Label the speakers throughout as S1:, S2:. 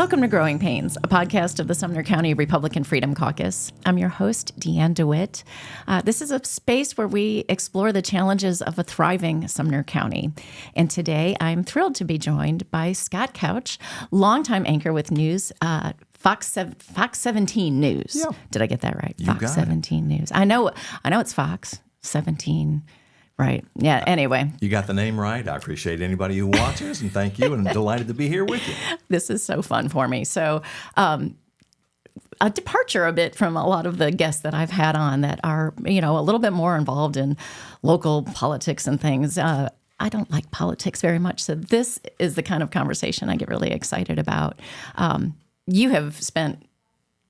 S1: Welcome to Growing Pains, a podcast of the Sumner County Republican Freedom Caucus. I'm your host, Deanne DeWitt. This is a space where we explore the challenges of a thriving Sumner County. And today, I'm thrilled to be joined by Scott Couch, longtime anchor with news, Fox 17 News.
S2: Yeah.
S1: Did I get that right?
S2: You
S1: Fox
S2: got
S1: 17 News. I know it's Fox 17. Right. Yeah. Anyway.
S2: You got the name right. I appreciate anybody who watches, and thank you, and I'm delighted to be here with you.
S1: This is so fun for me. So a departure a bit from a lot of the guests that I've had on that are, a little bit more involved in local politics and things. I don't like politics very much. So this is the kind of conversation I get really excited about. You have spent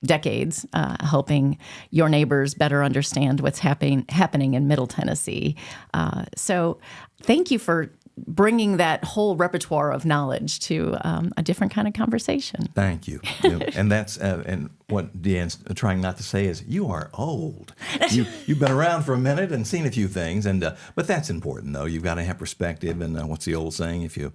S1: decades helping your neighbors better understand what's happening in Middle Tennessee. So thank you for bringing that whole repertoire of knowledge to a different kind of conversation.
S2: Thank you. And that's and what Deanne's trying not to say is you are old. You've been around for a minute and seen a few things, and but that's important though. You've got to have perspective. And what's the old saying? If you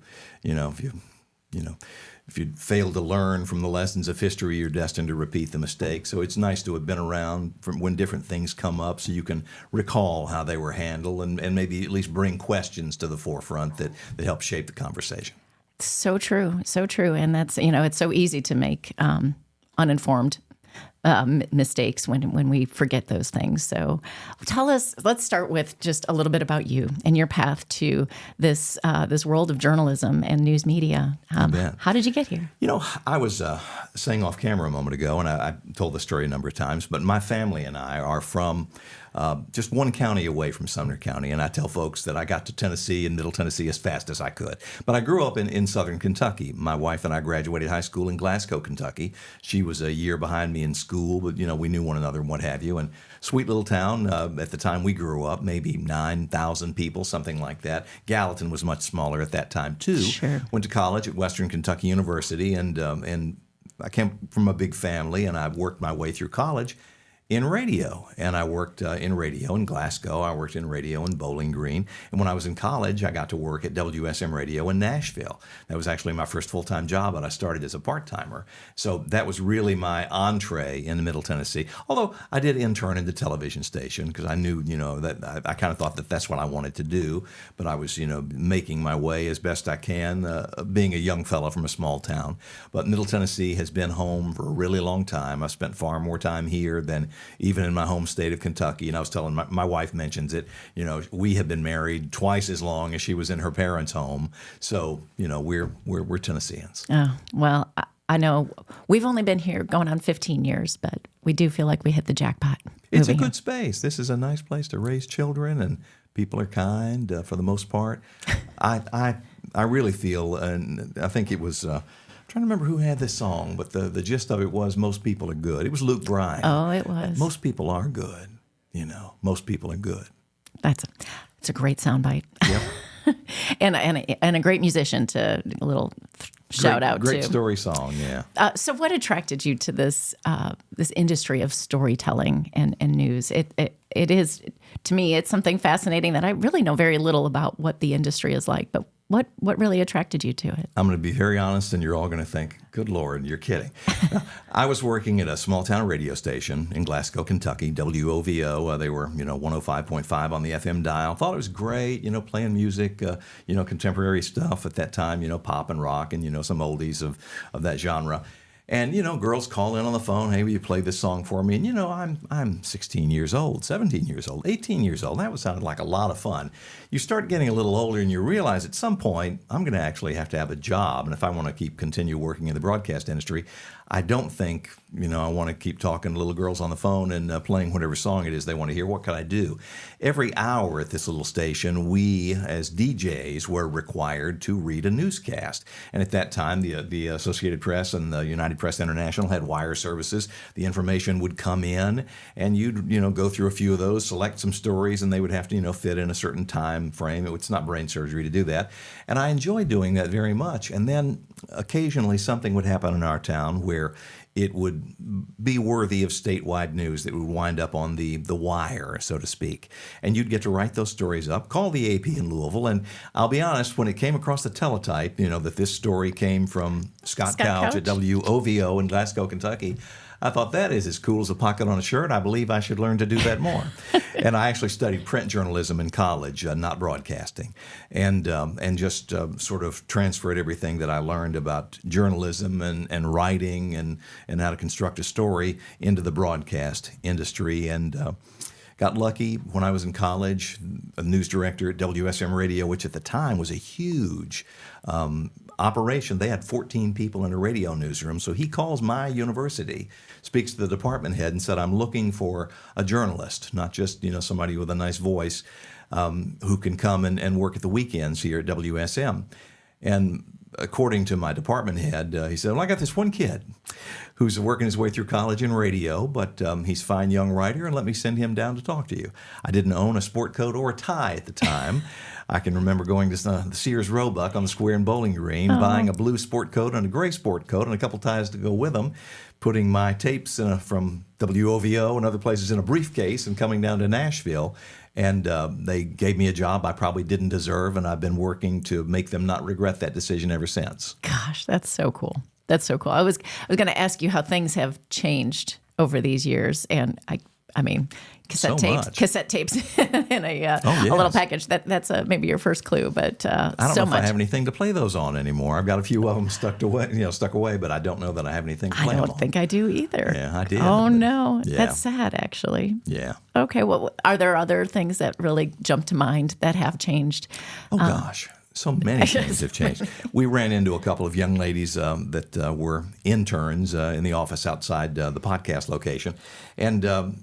S2: fail to learn from the lessons of history, you're destined to repeat the mistakes. So it's nice to have been around from when different things come up so you can recall how they were handled and maybe at least bring questions to the forefront that help shape the conversation. So
S1: true. And that's, it's so easy to make uninformed mistakes when we forget those things. So let's start with just a little bit about you and your path to this world of journalism and news media. How did you get here?
S2: I was saying off camera a moment ago, and I told the story a number of times, but my family and I are from just one county away from Sumner County, and I tell folks that I got to Tennessee and Middle Tennessee as fast as I could. But I grew up in southern Kentucky. My wife and I graduated high school in Glasgow, Kentucky. She was a year behind me in school, but we knew one another and what have you. And sweet little town. At the time we grew up, maybe 9,000 people, something like that. Gallatin was much smaller at that time too.
S1: Sure.
S2: Went to college at Western Kentucky University, and I came from a big family, and I worked my way through college in radio. And I worked in radio in Glasgow. I worked in radio in Bowling Green. And when I was in college, I got to work at WSM Radio in Nashville. That was actually my first full-time job, but I started as a part-timer. So that was really my entree in Middle Tennessee. Although I did intern in the television station because I knew, that I kind of thought that that's what I wanted to do. But I was, making my way as best I can, being a young fellow from a small town. But Middle Tennessee has been home for a really long time. I spent far more time here than even in my home state of Kentucky. And I was telling my wife mentions it, we have been married twice as long as she was in her parents' home. So, we're Tennesseans.
S1: Oh, well, I know we've only been here going on 15 years, but we do feel like we hit the jackpot.
S2: It's a good space. This is a nice place to raise children, and people are kind for the most part. I really feel, and I think it was... I'm trying to remember who had this song, but the gist of it was most people are good. It was Luke Bryan.
S1: Oh, it was.
S2: Most people are good. Most people are good.
S1: It's a great soundbite.
S2: Yep.
S1: and a great musician to a little shout out to.
S2: Great story song, yeah.
S1: So what attracted you to this industry of storytelling and news? It is, to me, it's something fascinating that I really know very little about what the industry is like, but what really attracted you to it? I'm
S2: going to be very honest, and you're all going to think, good Lord, you're kidding. I was working at a small-town radio station in Glasgow, Kentucky, WOVO. They were, 105.5 on the FM dial. Thought it was great, playing music, contemporary stuff at that time, pop and rock and, some oldies of that genre. And, girls call in on the phone, hey, will you play this song for me? And, I'm 16 years old, 17 years old, 18 years old. That sounded like a lot of fun. You start getting a little older and you realize at some point I'm going to actually have to have a job. And if I want to continue working in the broadcast industry, I don't think, I want to keep talking to little girls on the phone and playing whatever song it is they want to hear. What can I do? Every hour at this little station, we as DJs were required to read a newscast. And at that time, the Associated Press and the United Press International had wire services. The information would come in, and you'd, go through a few of those, select some stories, and they would have to, fit in a certain time frame. It's not brain surgery to do that. And I enjoyed doing that very much. And then occasionally something would happen in our town where where it would be worthy of statewide news that would wind up on the wire, so to speak. And you'd get to write those stories up, call the AP in Louisville, and I'll be honest, when it came across the teletype, that this story came from Scott Couch at WOVO in Glasgow, Kentucky, I thought that is as cool as a pocket on a shirt. I believe I should learn to do that more. And I actually studied print journalism in college, not broadcasting, and just sort of transferred everything that I learned about journalism and writing and how to construct a story into the broadcast industry. And got lucky when I was in college, a news director at WSM Radio, which at the time was a huge operation. They had 14 people in a radio newsroom. So he calls my university, speaks to the department head and said, I'm looking for a journalist, not just somebody with a nice voice who can come and work at the weekends here at WSM. And according to my department head, he said, well, I got this one kid who's working his way through college in radio, but he's a fine young writer, and let me send him down to talk to you. I didn't own a sport coat or a tie at the time. I can remember going to the Sears Roebuck on the Square and Bowling Green, buying a blue sport coat and a gray sport coat and a couple ties to go with them, putting my tapes from WOVO and other places in a briefcase and coming down to Nashville. And they gave me a job I probably didn't deserve, and I've been working to make them not regret that decision ever since.
S1: Gosh, that's so cool. That's so cool. I was going to ask you how things have changed over these years, and I mean, cassette tapes in a little package. That's maybe your first clue, but
S2: I don't know if I have anything to play those on anymore. I've got a few of them stuck away, but I don't know that I have anything to play them on.
S1: I don't think I do either.
S2: Yeah, I did.
S1: Oh no, that's sad, actually.
S2: Yeah.
S1: Okay. Well, are there other things that really jump to mind that have changed?
S2: Oh gosh. So many things have changed. We ran into a couple of young ladies that were interns in the office outside the podcast location, and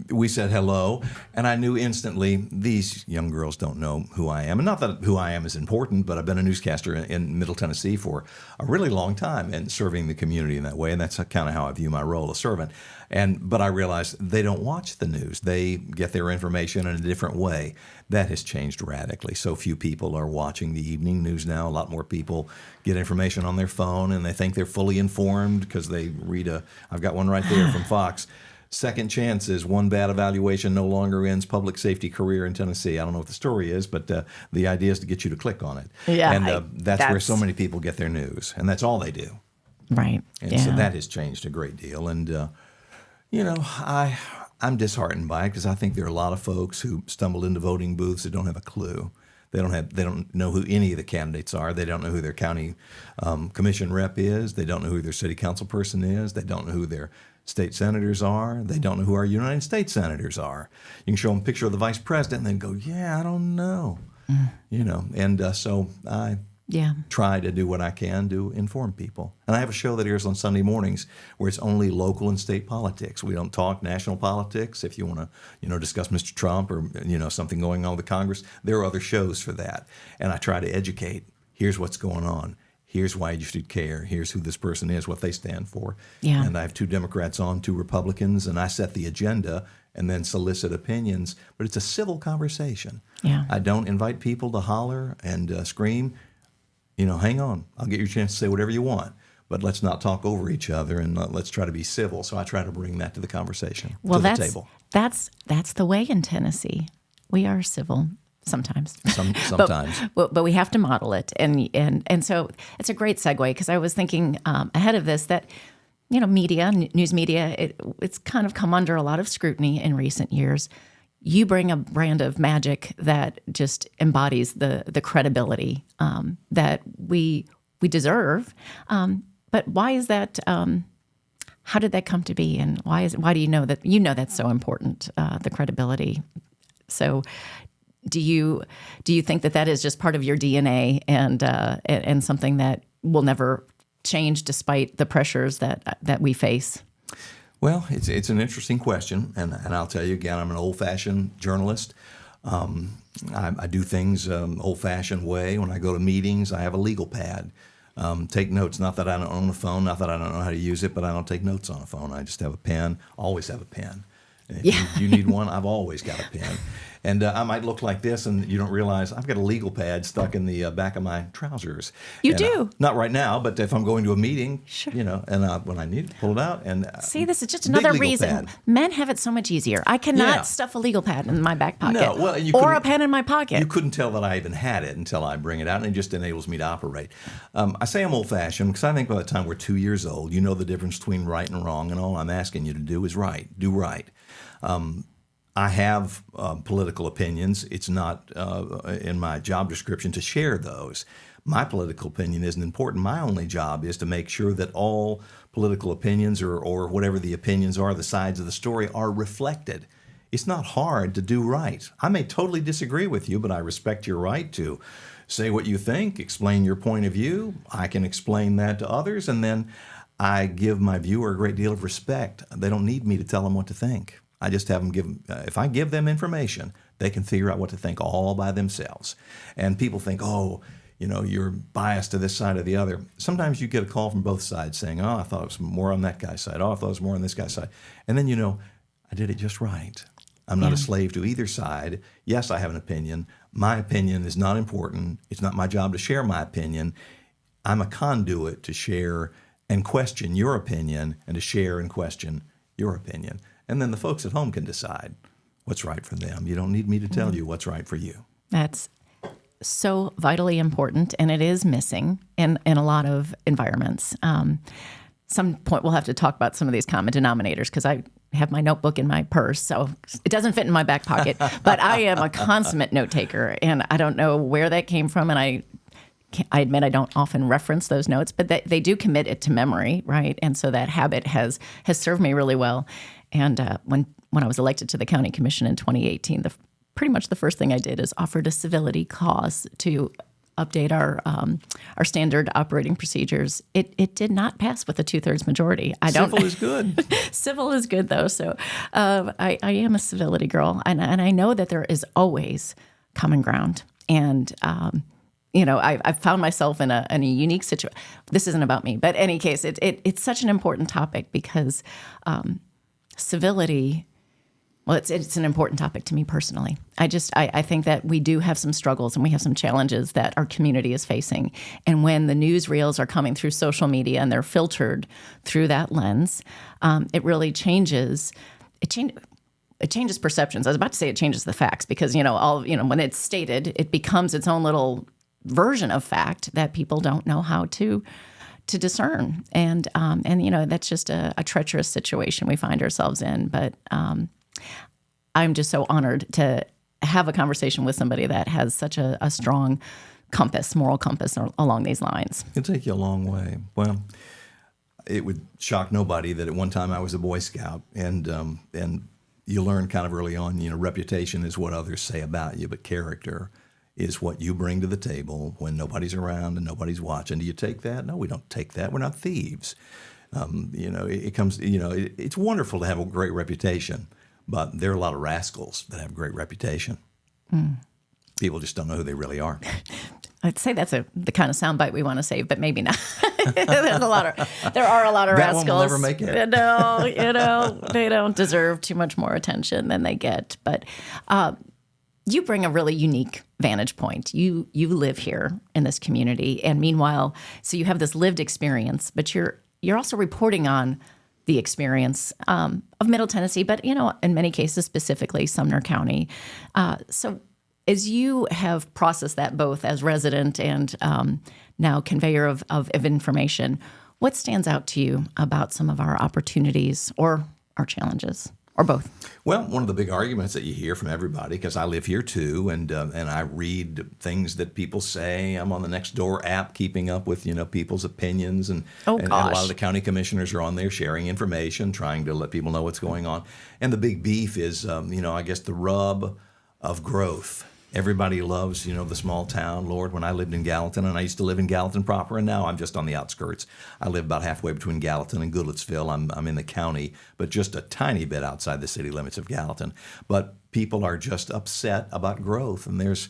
S2: we said hello, and I knew instantly these young girls don't know who I am. And not that who I am is important, but I've been a newscaster in Middle Tennessee for a really long time and serving the community in that way, and that's kind of how I view my role as servant. But I realized they don't watch the news. They get their information in a different way. That has changed radically. So few people are watching the evening news now. A lot more people get information on their phone, and they think they're fully informed because they read I've got one right there from Fox. Second chances, one bad evaluation no longer ends public safety career in Tennessee. I don't know what the story is, but the idea is to get you to click on it.
S1: Yeah,
S2: and that's where so many people get their news, and that's all they do.
S1: Right.
S2: And so that has changed a great deal. And, I'm disheartened by it because I think there are a lot of folks who stumbled into voting booths that don't have a clue. They don't know who any of the candidates are. They don't know who their county commission rep is. They don't know who their city council person is. They don't know who their state senators are. They don't know who our United States senators are. You can show them a picture of the vice president and then go, yeah, I don't know. So I try to do what I can to inform people. And I have a show that airs on Sunday mornings where it's only local and state politics. We don't talk national politics. If you want to, discuss Mr. Trump or, something going on with Congress, there are other shows for that. And I try to educate. Here's what's going on. Here's why you should care. Here's who this person is, what they stand for.
S1: Yeah.
S2: And I have 2 Democrats on, 2 Republicans, and I set the agenda and then solicit opinions. But it's a civil conversation.
S1: Yeah.
S2: I don't invite people to holler and scream. Hang on. I'll get you a chance to say whatever you want. But let's not talk over each other, and let's try to be civil. So I try to bring that to the conversation, to the table.
S1: That's the way in Tennessee. We are civil. Sometimes.
S2: Sometimes.
S1: But we have to model it. And so it's a great segue because I was thinking ahead of this that, media, news media, it's kind of come under a lot of scrutiny in recent years. You bring a brand of magic that just embodies the credibility that we deserve. But why is that? How did that come to be? And why do you know that? That's so important, the credibility. So do you think that is just part of your DNA and something that will never change despite the pressures that we face?
S2: Well, it's an interesting question, and I'll tell you again, I'm an old-fashioned journalist. I do things old-fashioned way. When I go to meetings, I have a legal pad. Take notes. Not that I don't own a phone, not that I don't know how to use it, but I don't take notes on a phone. I just have a pen, always have a pen. If you need one, I've always got a pen. And I might look like this, and you don't realize I've got a legal pad stuck in the back of my trousers.
S1: You
S2: and,
S1: do?
S2: Not right now, but if I'm going to a meeting,
S1: Sure.
S2: and when I need to pull it out. And
S1: See, this is just
S2: big
S1: another
S2: legal
S1: reason.
S2: pad.
S1: Men have it so much easier. I cannot
S2: Yeah.
S1: stuff a legal pad in my back pocket.
S2: No, well, you
S1: or
S2: couldn't-
S1: a pen in my pocket.
S2: You couldn't tell that I even had it until I bring it out, and it just enables me to operate. I say I'm old-fashioned because I think by the time we're 2 years old, you know the difference between right and wrong, and all I'm asking you to do is right. Do right. I have political opinions. It's not in my job description to share those. My political opinion isn't important. My only job is to make sure that all political opinions or whatever the opinions are, the sides of the story, are reflected. It's not hard to do right. I may totally disagree with you, but I respect your right to say what you think, explain your point of view. I can explain that to others, and then I give my viewer a great deal of respect. They don't need me to tell them what to think. I just have them if I give them information, they can figure out what to think all by themselves. And people think, oh, you're biased to this side or the other. Sometimes you get a call from both sides saying, oh, I thought it was more on that guy's side. Oh, I thought it was more on this guy's side. And then I did it just right. I'm not a slave to either side. Yes, I have an opinion. My opinion is not important. It's not my job to share my opinion. I'm a conduit to share and question your opinion and to share and question your opinion. And then the folks at home can decide what's right for them. You don't need me to tell you what's right for you.
S1: That's so vitally important, and it is missing in a lot of environments. Some point we'll have to talk about some of these common denominators because I have my notebook in my purse, so it doesn't fit in my back pocket. But I am a consummate note taker, and I don't know where that came from, and I admit I don't often reference those notes, but they do commit it to memory, right? And so that habit has served me really well. And when I was elected to the county commission in 2018, pretty much the first thing I did is offered a civility cause to update our standard operating procedures. It did not pass with a 2/3 majority.
S2: Civil is good.
S1: Civil is good, though. So I am a civility girl, and I know that there is always common ground. And I've found myself in a unique situation. This isn't about me, but in any case, it's such an important topic because civility. Well, it's an important topic to me personally. I think that we do have some struggles and we have some challenges that our community is facing. And when the newsreels are coming through social media and they're filtered through that lens, it really changes. It changes perceptions. I was about to say it changes the facts because when it's stated, it becomes its own little version of fact that people don't know how to discern. And that's just a treacherous situation we find ourselves in. But I'm just so honored to have a conversation with somebody that has such a strong moral compass along these lines.
S2: It'll take you a long way. Well, it would shock nobody that at one time I was a Boy Scout, and you learn kind of early on, reputation is what others say about you, but character is what you bring to the table when nobody's around and nobody's watching. Do you take that? No, we don't take that. We're not thieves. It's wonderful to have a great reputation, but there are a lot of rascals that have great reputation. People just don't know who they really are.
S1: I'd say that's the kind of soundbite we want to save, but maybe not. There are a lot of rascals.
S2: That one will never make it.
S1: No, they don't deserve too much more attention than they get. But you bring a really unique vantage point. You live here in this community, and meanwhile, so you have this lived experience, but you're also reporting on the experience of Middle Tennessee, but in many cases, specifically Sumner County. So as you have processed that both as resident and now conveyor of information, what stands out to you about some of our opportunities or our challenges, or both?
S2: Well, one of the big arguments that you hear from everybody, because I live here too, and I read things that people say. I'm on the Nextdoor app, keeping up with people's opinions, and a lot of the county commissioners are on there sharing information, trying to let people know what's going on. And the big beef is, I guess the rub of growth. Everybody loves, the small town. Lord, when I lived in Gallatin, and I used to live in Gallatin proper, and now I'm just on the outskirts. I live about halfway between Gallatin and Goodlettsville. I'm in the county, but just a tiny bit outside the city limits of Gallatin. But people are just upset about growth, and there's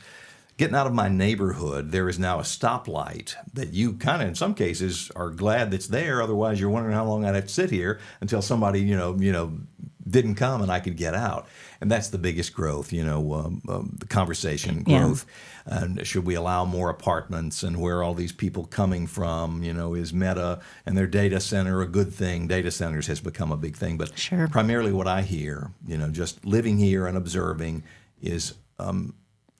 S2: getting out of my neighborhood. There is now a stoplight that you kind of, in some cases, are glad that's there. Otherwise, you're wondering how long I'd have to sit here until somebody, didn't come and I could get out. And that's the biggest growth, the conversation
S1: Yeah.
S2: growth. And should we allow more apartments, and where are all these people coming from? Is Meta and their data center a good thing? Data centers has become a big thing. But
S1: Sure.
S2: primarily what I hear, just living here and observing is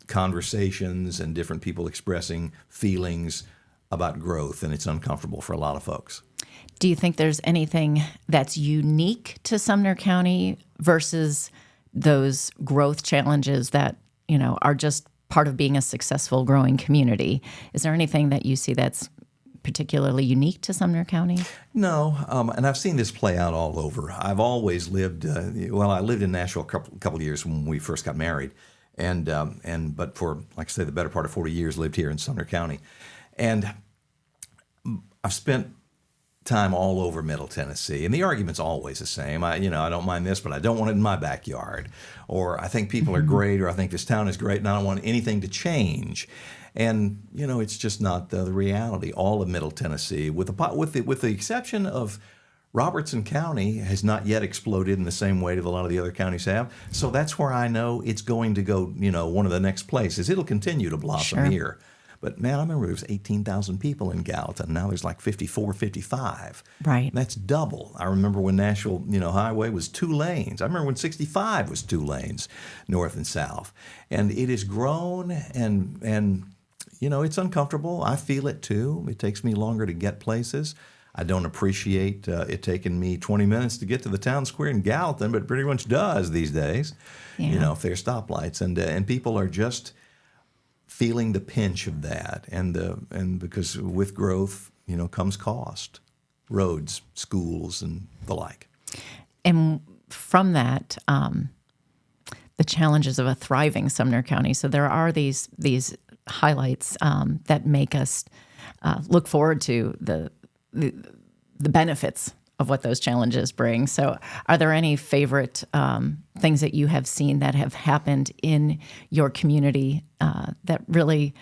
S2: conversations and different people expressing feelings about growth, and it's uncomfortable for a lot of folks.
S1: Do you think there's anything that's unique to Sumner County versus those growth challenges that, are just part of being a successful growing community? Is there anything that you see that's particularly unique to Sumner County?
S2: No, and I've seen this play out all over. I've always lived, I lived in Nashville a couple of years when we first got married, but for, like I say, the better part of 40 years lived here in Sumner County. And I've spent time all over Middle Tennessee, and the argument's always the same. I don't mind this, but I don't want it in my backyard. Or I think people are great, or I think this town is great, and I don't want anything to change. And it's just not the reality. All of Middle Tennessee, with the exception of Robertson County, has not yet exploded in the same way that a lot of the other counties have. So that's where I know it's going to go. One of the next places. It'll continue to blossom
S1: Sure.
S2: here. But, man, I remember there was 18,000 people in Gallatin. Now there's like 54, 55.
S1: Right.
S2: That's double. I remember when Nashville, Highway was 2 lanes. I remember when 65 was 2 lanes, north and south. And it has grown, and it's uncomfortable. I feel it, too. It takes me longer to get places. I don't appreciate it taking me 20 minutes to get to the town square in Gallatin, but it pretty much does these days,
S1: Yeah.
S2: if there's stoplights. And people are just feeling the pinch of that, and because with growth, comes cost, roads, schools, and the like.
S1: And from that, the challenges of a thriving Sumner County. So there are these highlights that make us look forward to the benefits of what those challenges bring. So are there any favorite things that you have seen that have happened in your community that really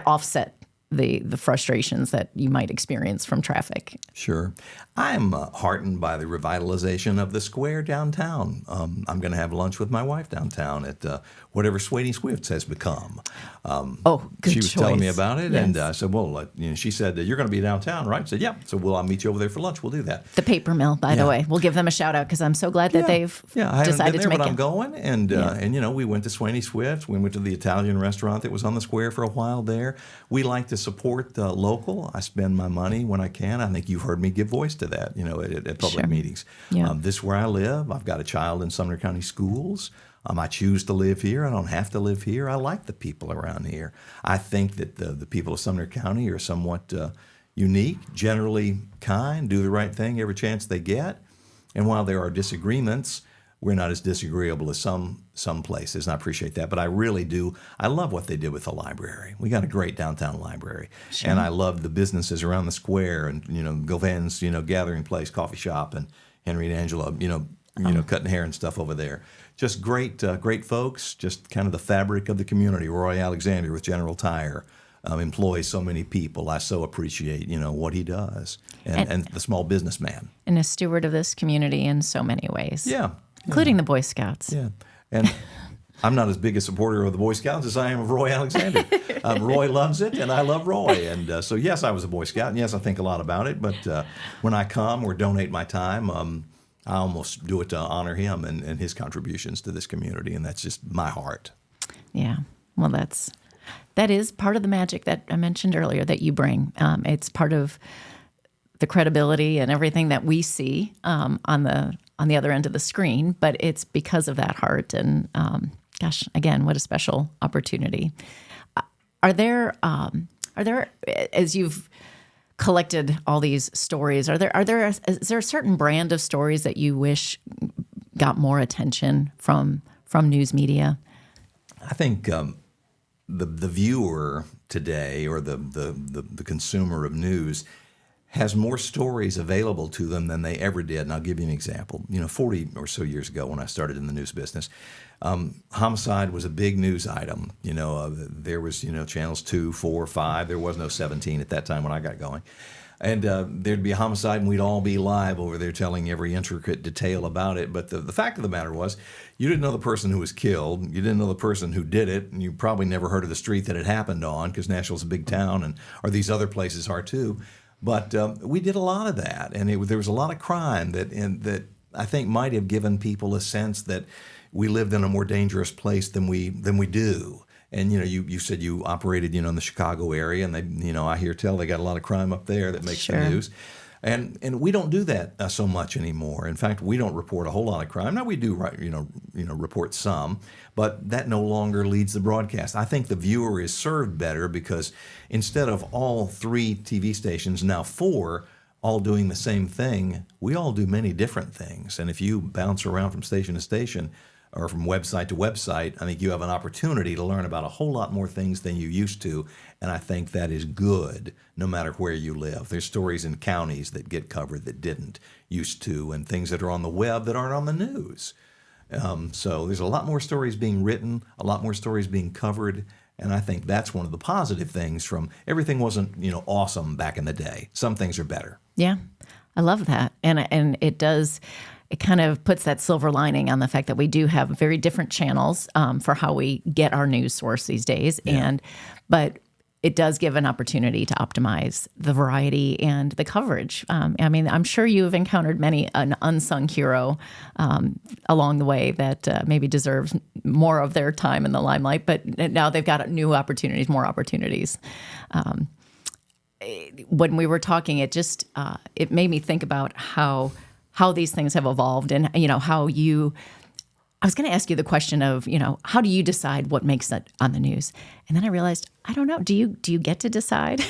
S1: offset the frustrations that you might experience from traffic?
S2: Sure. I'm heartened by the revitalization of the square downtown. I'm going to have lunch with my wife downtown at whatever Sweetie Swift's has become.
S1: Good
S2: She was
S1: choice.
S2: telling me about it,
S1: Yes.
S2: and I said, well, she said, you're going to be downtown, right? I said, yeah. So I'll meet you over there for lunch. We'll do that.
S1: The paper mill, by the
S2: Yeah.
S1: way. We'll give them a shout out because I'm so glad that they've
S2: I haven't
S1: decided
S2: been there,
S1: to make
S2: but
S1: it.
S2: I'm going, and we went to Sweetie Swift's. We went to the Italian restaurant that was on the square for a while there. We like to support local. I spend my money when I can. I think you've heard me give voice to that, at public
S1: Sure.
S2: meetings.
S1: Yeah.
S2: This is where I live. I've got a child in Sumner County schools. I choose to live here. I don't have to live here. I like the people around here. I think that the people of Sumner County are somewhat unique, generally kind, do the right thing every chance they get. And while there are disagreements, we're not as disagreeable as some places, and I appreciate that. But I really do. I love what they did with the library. We got a great downtown library.
S1: Sure.
S2: And I love the businesses around the square, and, Govan's, gathering place, coffee shop, and Henry and Angela, cutting hair and stuff over there. Just great folks, just kind of the fabric of the community. Roy Alexander with General Tire employs so many people. I so appreciate, what he does, and the small businessman.
S1: And a steward of this community in so many ways.
S2: Yeah.
S1: Including the Boy Scouts.
S2: Yeah. And I'm not as big a supporter of the Boy Scouts as I am of Roy Alexander. Roy loves it, and I love Roy. And so, yes, I was a Boy Scout, and yes, I think a lot about it. But when I come or donate my time, I almost do it to honor him and his contributions to this community, and that's just my heart.
S1: Yeah. Well, that is part of the magic that I mentioned earlier that you bring. It's part of the credibility and everything that we see on the other end of the screen, but it's because of that heart. And gosh, again, what a special opportunity. Are there, as you've collected all these stories, is there a certain brand of stories that you wish got more attention from news media?
S2: I think the viewer today, or the consumer of news, has more stories available to them than they ever did. And I'll give you an example. 40 or so years ago when I started in the news business, homicide was a big news item. There was, channels 2, 4, 5. There was no 17 at that time when I got going. And there'd be a homicide, and we'd all be live over there telling every intricate detail about it. But the fact of the matter was, you didn't know the person who was killed. You didn't know the person who did it. And you probably never heard of the street that it happened on, because Nashville's a big town, or these other places are too. But we did a lot of that. And there was a lot of crime that I think might have given people a sense that we lived in a more dangerous place than we do. And you said you operated in the Chicago area, and they I hear tell they got a lot of crime up there that makes the news. And we don't do that so much anymore. In fact, we don't report a whole lot of crime. Now we do report some, but that no longer leads the broadcast. I think the viewer is served better because instead of all 3 TV stations, now 4 all doing the same thing, we all do many different things. And if you bounce around from station to station or from website to website, I think you have an opportunity to learn about a whole lot more things than you used to. And I think that is good no matter where you live. There's stories in counties that get covered that didn't used to, and things that are on the web that aren't on the news. So there's a lot more stories being written, a lot more stories being covered. And I think that's one of the positive things from everything wasn't, awesome back in the day. Some things are better.
S1: Yeah, I love that. And it does, it kind of puts that silver lining on the fact that we do have very different channels for how we get our news source these days.
S2: Yeah.
S1: But it does give an opportunity to optimize the variety and the coverage. I'm sure you have encountered an unsung hero along the way that maybe deserves more of their time in the limelight, but now they've got new opportunities, more opportunities. When we were talking, it just it made me think about how these things have evolved, and how you. I was going to ask you the question of how do you decide what makes it on the news, and then I realized I don't know. Do you get to decide?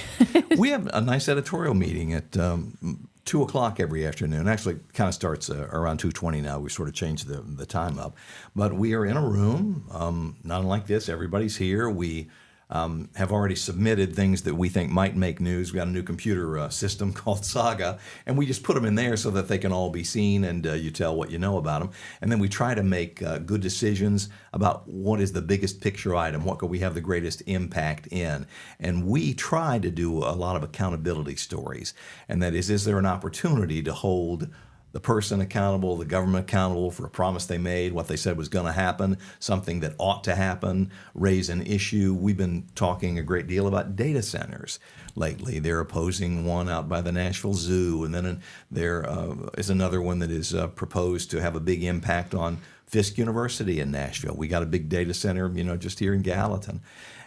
S2: We have a nice editorial meeting at 2:00 every afternoon. Actually, it kind of starts around 2:20 now. We sort of changed the time up, but we are in a room, not unlike this. Everybody's here. We have already submitted things that we think might make news. We got a new computer system called Saga, and we just put them in there so that they can all be seen, and you tell what you know about them. And then we try to make good decisions about what is the biggest picture item, what could we have the greatest impact in. And we try to do a lot of accountability stories, and that is there an opportunity to hold the person accountable, the government accountable for a promise they made, what they said was going to happen, something that ought to happen, raise an issue. We've been talking a great deal about data centers lately. They're opposing one out by the Nashville Zoo, and then there is another one that is proposed to have a big impact on Fisk University in Nashville. We got a big data center, just here in Gallatin.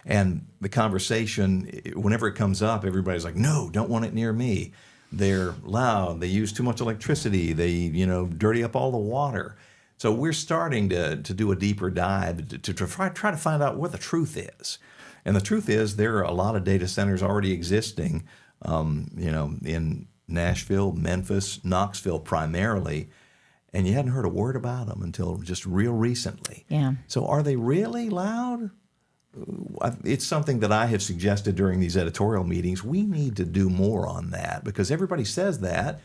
S2: And the conversation, whenever it comes up, everybody's like, no, don't want it near me. They're loud. They use too much electricity. They, dirty up all the water. So we're starting to do a deeper dive to try to find out what the truth is. And the truth is there are a lot of data centers already existing, in Nashville, Memphis, Knoxville primarily, and you hadn't heard a word about them until just real recently.
S1: Yeah.
S2: So are they really loud? It's something that I have suggested during these editorial meetings. We need to do more on that because everybody says that,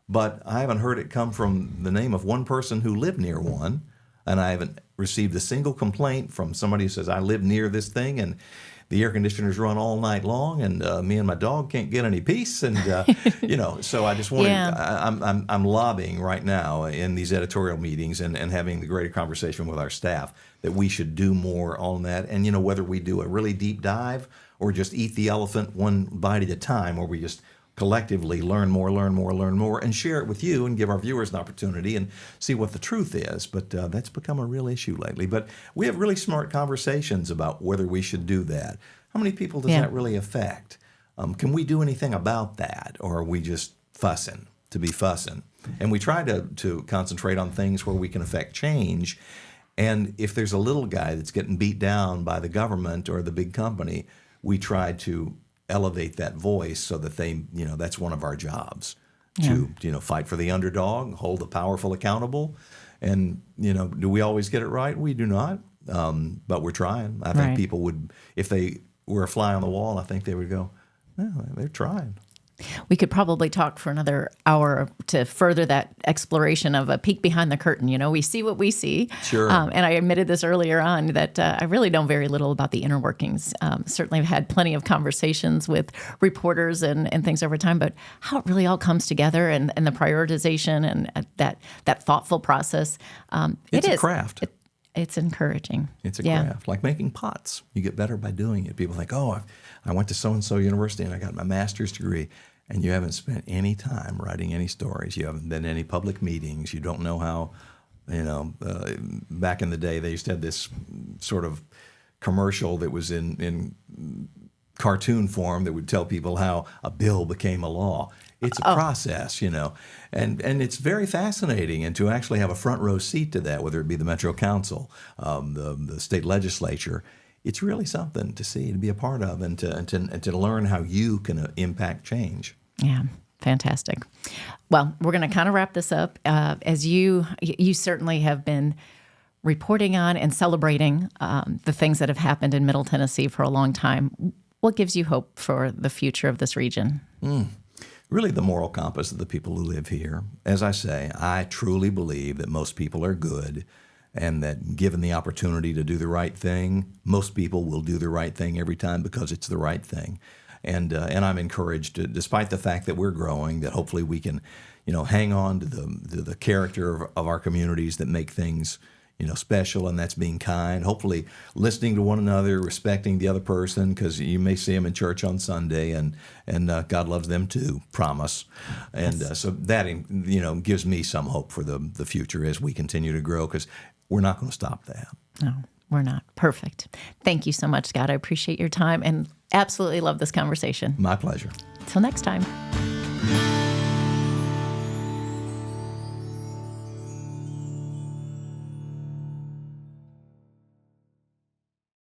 S2: but I haven't heard it come from the name of one person who lived near one, and I haven't received a single complaint from somebody who says, I live near this thing, and the air conditioners run all night long, and me and my dog can't get any peace, and so I just wanted. Yeah. I'm lobbying right now in these editorial meetings and having the greater conversation with our staff that we should do more on that, and whether we do a really deep dive or just eat the elephant one bite at a time, or we just collectively learn more, and share it with you and give our viewers an opportunity and see what the truth is. But that's become a real issue lately. But we have really smart conversations about whether we should do that. How many people does that really affect? Can we do anything about that? Or are we just fussing to be fussing? And we try to concentrate on things where we can affect change. And if there's a little guy that's getting beat down by the government or the big company, we try to elevate that voice so that they, that's one of our jobs to, fight for the underdog, hold the powerful accountable. And, do we always get it right? We do not, but we're trying. I think people would, if they were a fly on the wall, I think they would go, well, they're trying.
S1: We could probably talk for another hour to further that exploration of a peek behind the curtain. We see what we see.
S2: Sure.
S1: And I admitted this earlier on that I really know very little about the inner workings. Certainly I've had plenty of conversations with reporters and things over time, but how it really all comes together and the prioritization and that thoughtful process.
S2: It's a craft.
S1: It's encouraging.
S2: It's a craft, like making pots. You get better by doing it. People think, I went to so-and-so university and I got my master's degree. And you haven't spent any time writing any stories. You haven't been to any public meetings. You don't know how, back in the day, they used to have this sort of commercial that was in cartoon form that would tell people how a bill became a law. It's a process, and it's very fascinating. And to actually have a front row seat to that, whether it be the Metro Council, the state legislature, it's really something to see, to be a part of, and to learn how you can impact change.
S1: Yeah, fantastic. Well, we're going to kind of wrap this up. As you certainly have been reporting on and celebrating the things that have happened in Middle Tennessee for a long time. What gives you hope for the future of this region?
S2: Really the moral compass of the people who live here. As I say, I truly believe that most people are good, and that given the opportunity to do the right thing, most people will do the right thing every time because it's the right thing. And I'm encouraged, despite the fact that we're growing, that hopefully we can, hang on to the character of our communities that make things, special, and that's being kind. Hopefully listening to one another, respecting the other person, because you may see them in church on Sunday, and God loves them too, promise. And so that, gives me some hope for the future as we continue to grow, because we're not going to stop that.
S1: No, we're not. Perfect. Thank you so much, Scott. I appreciate your time and absolutely love this conversation.
S2: My pleasure.
S1: Until next time.